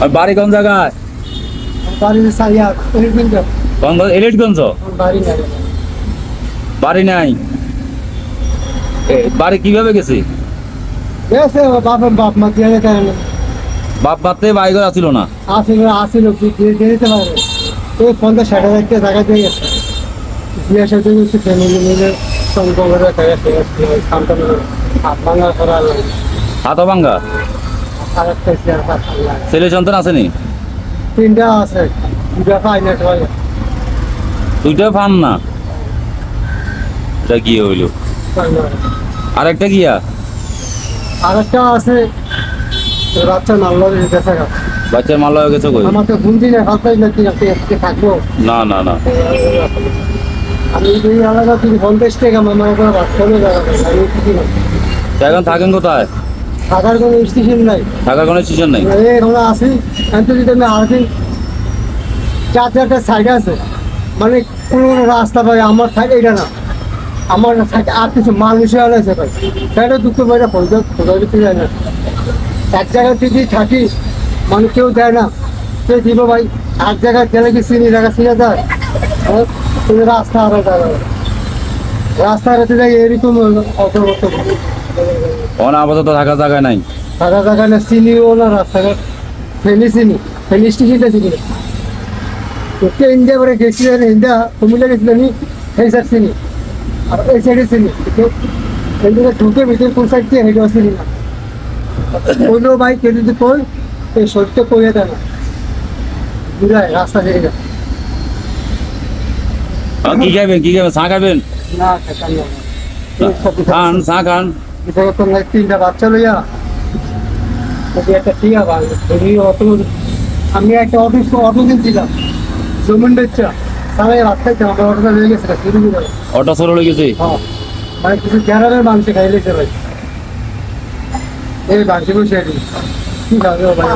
আর বাড়ি কোন জায়গায়? বাড়ি সাইয়া এলিটগঞ্জ। কোন এলিটগঞ্জ? বাড়ি নাই। বাড়ি নাই? বাড়ি কিভাবে গেছে? গেছে বাপ মা দিয়ে যেতে পারে না। বাপ মাতে বাড়ি ঘর আছিল না? আসিল দিয়ে যেতে পারে। ওই 50-60 হাজার টাকা দিয়ে গেছে। বিয়ের সাথে হচ্ছে ফ্যামিলি মিলে সঙ্গ করে কামটা হাত ভাঙা করা হাত ভাঙ্গা? আর একটা চেয়ার ছেলে সন্তান আসেনি? 3টা আছে, 2টা পাই না সবাই। দুইটা ফান না? এটা কি হইল? আর একটা গিয়া? আর একটা আছে বাচ্চা নাল্লা দেখা গেছে। বাচ্চার মাল হয়ে গেছে কই? আমার তো বুঝি না হাতাই না কি থাকবো। না না না, আমি এই আলাদা 50 টাকা মামার করে বাচ্চা হয়ে যাবে। আমি কি না এখন থাকেন কোথায়? থাকার কোনো স্টেশন নাই। থাকার কোনো সিজন নাই? আমরা আসি কিন্তু যদি আমি আসি 4-4টা সাইড আছে, মানে কোনো রাস্তা পাই আমার সাইড এটা না, আমার সাইড আর কিছু মানুষের আছে ভাই। সেটা দুঃখ বাইরে খোঁজা দিতে যায় না। এক জায়গায় যদি থাকি মানে কেউ দেয় না, কেউ দিব ভাই। এক জায়গায় গেলে কি চিনি জায়গা চিনে যায়, কিন্তু রাস্তা আরো যায়, রাস্তা হারাতে যায় এরকম অত অন আপাতত থাকার জায়গা নাই? থাকা জায়গা না, চিনিও না রাস্তাঘাট। ফেনি চিনি, ফেনি স্টেশনটা চিনি না। তোকে ইন্ডিয়া করে গেছিলেন, ইন্ডিয়া কুমিল্লা গেছিলেন সেই সাইড চিনি, আর এই সাইডে চিনি। কিন্তু ঢুকে ভিতরে কোন সাইড দিয়ে হেঁটেও চিনি না। কোনো ভাই কেউ যদি কই এই সত্য কইয়ে দেয় না, বুঝায় রাস্তা থেকে যায় কি খাবেন? কি খাবেন? চা খাবেন? না খেতাম না। খান, চা খান। 3টা বাচ্চা লইয়া যদি একটা টিয়া ভাই অটো, আমি একটা অটো কিনছিলাম জমিন বেচা, তাহলে ভাত খাইতাম। আমার অটোটা হয়ে গেছে শুরু করে। অটো সরো লেগেছে? হ্যাঁ, মানে কিছু গ্যারামের মানুষ খাইলেছে ভাই। এই বাংশি বসে কি খাবে ভাই?